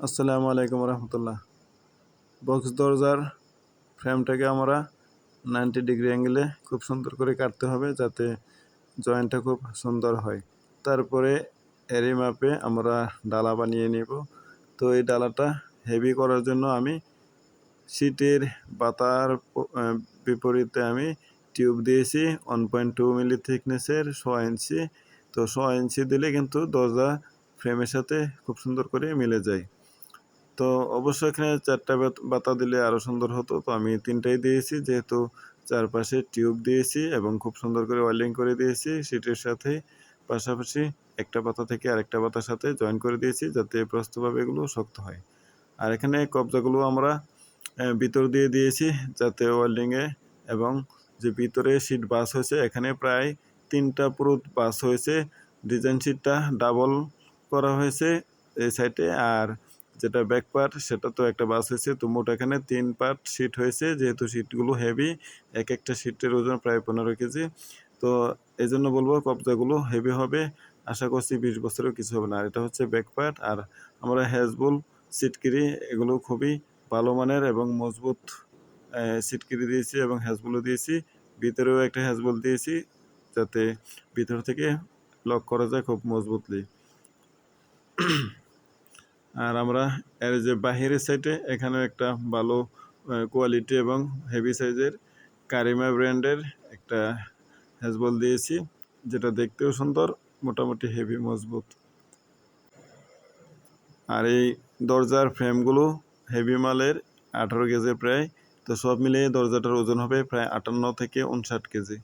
আসসালামু আলাইকুম রহমতুল্লাহ। বক্স দরজার ফ্রেমটাকে আমরা 90 ডিগ্রি অ্যাঙ্গেলে খুব সুন্দর করে কাটতে হবে যাতে জয়েন্টটা খুব সুন্দর হয়। তারপরে এরই মাপে আমরা ডালা বানিয়ে নেব। তো এই ডালাটা হেভি করার জন্য আমি শীটের পাতার বিপরীতে আমি টিউব দিয়েছি 1.2 মিলি থিকনেসের 6 ইঞ্চি। তো 6 ইঞ্চি দিলে কিন্তু দরজা ফ্রেমের সাথে খুব সুন্দর করে মিলে যায়। তো অবশ্যই এখানে 4টা বাতা দিলে আরও সুন্দর হতো। তো আমি 3টাই দিয়েছি যেহেতু চারপাশে টিউব দিয়েছি এবং খুব সুন্দর করে ওয়েল্ডিং করে দিয়েছি শীটের সাথে। পাশাপাশি একটা পাতা থেকে আরেকটা পাতার সাথে জয়েন করে দিয়েছি যাতে প্রস্থভাবে এগুলো শক্ত হয়। আর এখানে কবজাগুলো আমরা ভিতর দিয়ে দিয়েছি যাতে ওয়েল্ডিংয়ে এবং যে ভিতরে শীট বাস হয়েছে এখানে প্রায় 3টা পুরুত বাস হয়েছে। ডিজাইন শীটটা ডাবল করা হয়েছে এই সাইডে, আর যেটা ব্যাক পার্ট সেটা তো একটা বাস হয়েছে। তো মোট এখানে 3 পার্ট শীট হয়েছে যেহেতু শীটগুলো হেভি, এক একটা শীটের ওজন প্রায় 15 কেজি। তো এই জন্য বলবো কবজাগুলো হেভি হবে। আশা করছি 20 বছরেও কিছু হবে না। আর এটা হচ্ছে ব্যাক পার্ট। আর আমরা হ্যাজবল সিটকিরি এগুলো খুবই ভালো মানের এবং মজবুত সিটকিরি দিয়েছি এবং হ্যাজবলও দিয়েছি। ভিতরেও একটা হ্যাজবল দিয়েছি যাতে ভিতর থেকে লক করা যায় খুব মজবুতলি। আর আমরা এর যে বাহিরের সাইডে এখানেও একটা ভালো কোয়ালিটি এবং হেভি সাইজের কারিমা ব্র্যান্ডের একটা হ্যাজবল দিয়েছি যেটা দেখতেও সুন্দর, মোটামুটি হেভি মজবুত। আর এই দরজার ফ্রেমগুলো হেভি মালের 18 কেজি প্রায়। তো সব মিলিয়ে দরজাটার ওজন হবে প্রায় 58 থেকে 59 কেজি।